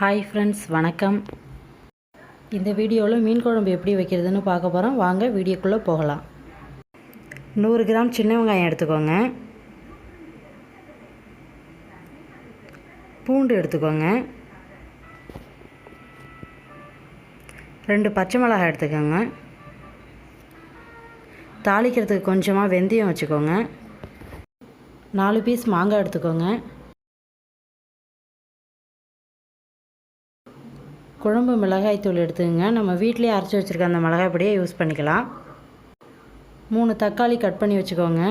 Hi friends, வணக்கம். இந்த வீடியோவில் மீன் குழம்பு எப்படி வைக்கிறதுன்னு பார்க்க போகிறோம். வாங்க வீடியோக்குள்ளே போகலாம். 100 கிராம் சின்ன வெங்காயம் எடுத்துக்கோங்க. பூண்டு எடுத்துக்கோங்க. 2 பச்சை மிளகாய் எடுத்துக்கோங்க. தாளிக்கிறதுக்கு கொஞ்சமாக வெந்தயம் வச்சுக்கோங்க. 4 பீஸ் மாங்காய் எடுத்துக்கோங்க. குழம்பு மிளகாய் தூள் எடுத்துக்கோங்க. நம்ம வீட்டிலே அரைச்சி வச்சுருக்க அந்த மிளகாய் பொடியை யூஸ் பண்ணிக்கலாம். 3 தக்காளி கட் பண்ணி வச்சுக்கோங்க.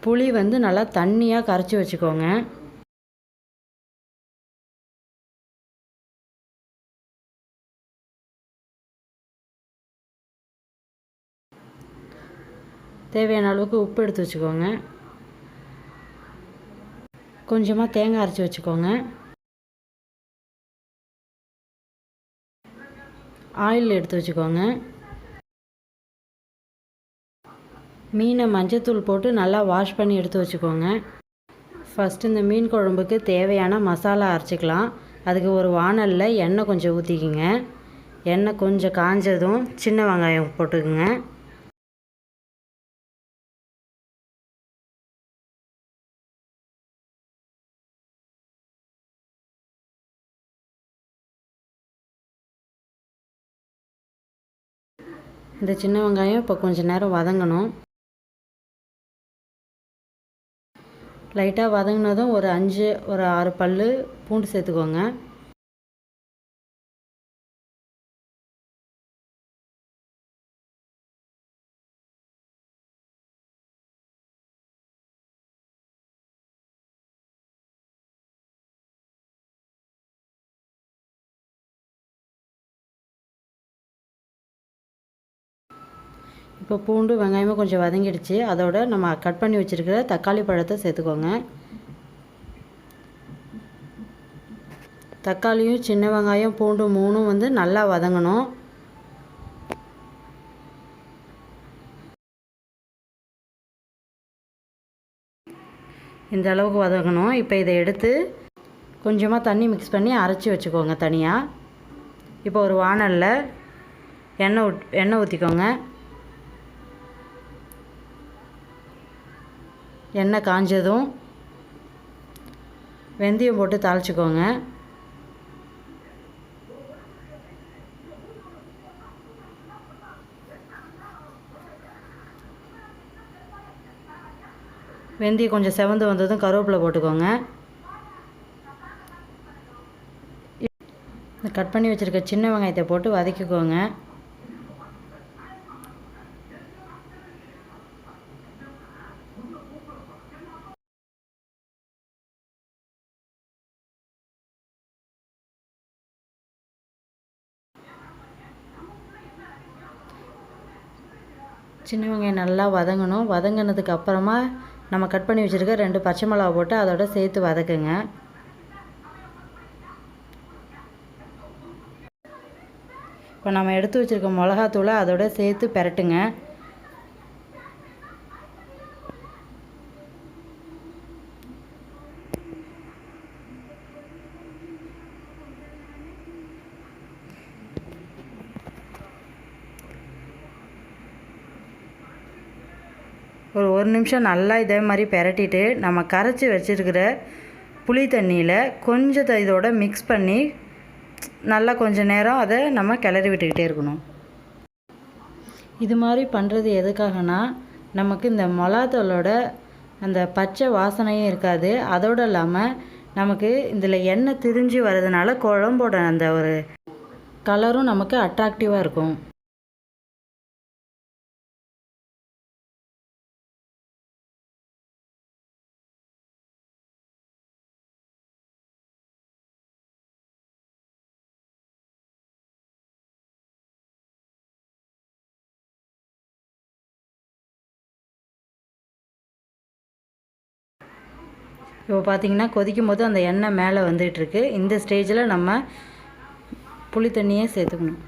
புளி நல்லா தண்ணியாக கரைச்சி வச்சுக்கோங்க. தேவையான அளவுக்கு உப்பு எடுத்து வச்சுக்கோங்க. கொஞ்சமாக தேங்காய் அரைச்சி வச்சுக்கோங்க. ஆயில் எடுத்து வச்சுக்கோங்க. மீனை மஞ்சத்தூள் போட்டு நல்லா வாஷ் பண்ணி எடுத்து வச்சுக்கோங்க. ஃபஸ்ட்டு இந்த மீன் குழம்புக்கு தேவையான மசாலா அரைச்சிக்கலாம். அதுக்கு ஒரு வாணலில் எண்ணெய் கொஞ்சம் ஊற்றிக்கிங்க. எண்ணெய் கொஞ்சம் காஞ்சதும் சின்ன வெங்காயம் போட்டுக்குங்க. இந்த சின்ன வெங்காயம் இப்போ கொஞ்சம் நேரம் வதங்கணும். லைட்டாக வதங்கினதும் ஒரு 6 பல் பூண்டு சேர்த்துக்கோங்க. இப்போ பூண்டு வெங்காயமும் கொஞ்சம் வதங்கிடுச்சு. அதோட நம்ம கட் பண்ணி வச்சுருக்கிற தக்காளி பழத்தை சேர்த்துக்கோங்க. தக்காளியும் சின்ன வெங்காயம் பூண்டு 3 நல்லா வதங்கணும். இந்த அளவுக்கு வதங்கணும். இப்போ இதை எடுத்து கொஞ்சமாக தண்ணி மிக்ஸ் பண்ணி அரைச்சி வச்சுக்கோங்க தனியாக. இப்போ ஒரு வாணலில் எண்ணெய் ஊற்றிக்கோங்க. எண்ணெய் காஞ்சதும் வெந்தயம் போட்டு தாளிச்சுக்கோங்க. வெந்தயம் கொஞ்சம் செவந்து வந்ததும் கருவேப்பிலை போட்டுக்கோங்க. கட் பண்ணி வச்சுருக்க சின்ன வெங்காயத்தை போட்டு வதக்கிக்கோங்க. சின்ன வெங்காயம் நல்லா வதங்கணும். வதங்கினதுக்கு அப்புறமா நம்ம கட் பண்ணி வச்சுருக்க 2 பச்சை மிளகா போட்டு அதோட சேர்த்து வதக்குங்க. இப்போ நம்ம எடுத்து வச்சுருக்க மிளகாத்தூளை அதோட சேர்த்து பெரட்டுங்க. ஒரு நிமிஷம் நல்லா இதே மாதிரி பெரட்டிட்டு நம்ம கரைச்சி வச்சுருக்கிற புளி தண்ணியில் கொஞ்சத்தை இதோட மிக்ஸ் பண்ணி நல்லா கொஞ்சம் நேரம் அதை நம்ம கிளறி விட்டுக்கிட்டே இருக்கணும். இது மாதிரி பண்ணுறது எதுக்காகனா, நமக்கு இந்த மிளகாத்தூளோட அந்த பச்சை வாசனையும் இருக்காது. அதோடு இல்லாமல் நமக்கு இதில் எண்ணெய் திரிஞ்சு வர்றதுனால குழம்போட அந்த ஒரு கலரும் நமக்கு அட்ராக்டிவாக இருக்கும். இப்போ பார்த்திங்கன்னா கொதிக்கும் போது அந்த எண்ணெய் மேலே வந்துகிட்ருக்கு. இந்த ஸ்டேஜில் நம்ம புளி தண்ணியே சேர்த்துக்கணும்.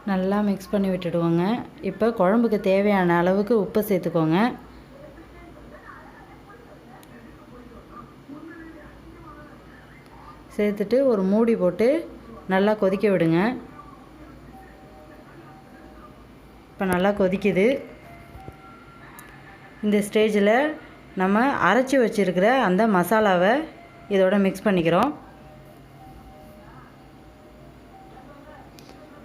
நல்லா மிக்ஸ் பண்ணி விட்டுடுவோங்க. இப்போ குழம்புக்கு தேவையான அளவுக்கு உப்பு சேர்த்துக்கோங்க. சேர்த்துட்டு ஒரு மூடி போட்டு நல்லா கொதிக்க விடுங்க. இப்போ நல்லா கொதிக்குது. இந்த ஸ்டேஜில் நம்ம அரைச்சி வச்சுருக்கிற அந்த மசாலாவை இதோட மிக்ஸ் பண்ணிக்கிறோம்.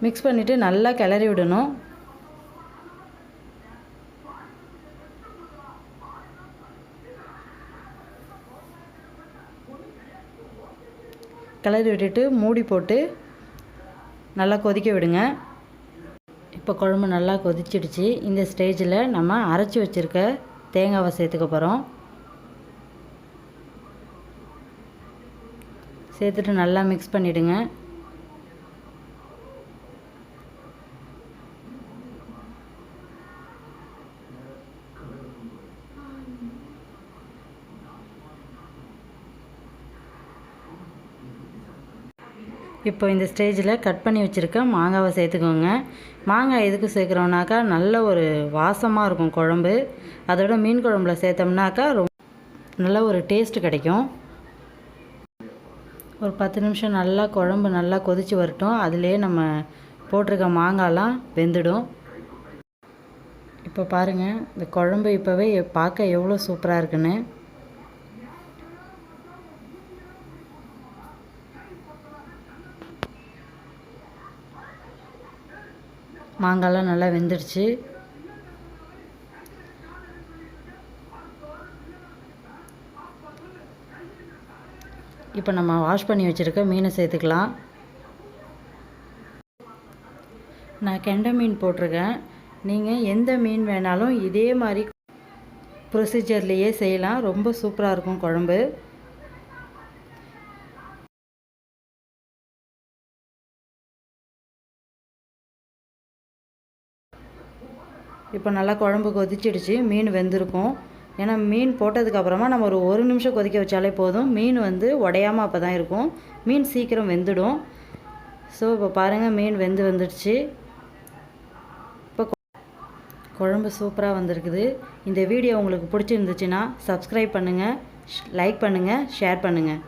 மிக்ஸ் பண்ணிவிட்டு நல்லா கிளறி விடணும். கிளறி விட்டுட்டு மூடி போட்டு நல்லா கொதிக்க விடுங்க. இப்போ குழம்பு நல்லா கொதிச்சிடுச்சு. இந்த ஸ்டேஜில் நம்ம அரைச்சி வச்சுருக்க தேங்காவை சேர்த்துக்க போகிறோம். சேர்த்துட்டு நல்லா மிக்ஸ் பண்ணிவிடுங்க. இப்போ இந்த ஸ்டேஜில் கட் பண்ணி வச்சுருக்க மாங்காவை சேர்த்துக்கோங்க. மாங்காய் எதுக்கு சேர்க்குறோம்னாக்கா நல்ல ஒரு வாசமாக இருக்கும் குழம்பு. அதோட மீன் குழம்புல சேர்த்தோம்னாக்கா நல்ல ஒரு டேஸ்ட்டு கிடைக்கும். ஒரு 10 நிமிஷம் நல்லா குழம்பு நல்லா கொதித்து வரட்டும். அதிலே நம்ம போட்டிருக்க மாங்காய்லாம் வெந்துடும். இப்போ பாருங்கள், இந்த குழம்பு இப்போவே பார்க்க எவ்வளோ சூப்பராக இருக்குன்னு. மாங்காய்லாம் நல்லா வெந்துடுச்சு. இப்போ நம்ம வாஷ் பண்ணி வச்சுருக்க மீனை சேர்த்துக்கலாம். நான் கெண்டை மீன் போட்டிருக்கேன். நீங்கள் எந்த மீன் வேணாலும் இதே மாதிரி ப்ரொசீஜர்லேயே செய்யலாம். ரொம்ப சூப்பராக இருக்கும் குழம்பு. இப்போ நல்லா குழம்பு கொதிச்சிடுச்சு. மீன் வெந்திருக்கும். ஏன்னா மீன் போட்டதுக்கப்புறமா நம்ம ஒரு நிமிஷம் கொதிக்க வச்சாலே போதும். மீன் உடையாமல் அப்போ தான் இருக்கும். மீன் சீக்கிரம் வெந்துடும். ஸோ இப்போ பாருங்கள், மீன் வந்துடுச்சு. இப்போ குழம்பு சூப்பராக வந்திருக்குது. இந்த வீடியோ உங்களுக்கு பிடிச்சிருந்துச்சுன்னா சப்ஸ்கிரைப் பண்ணுங்கள், லைக் பண்ணுங்கள், ஷேர் பண்ணுங்கள்.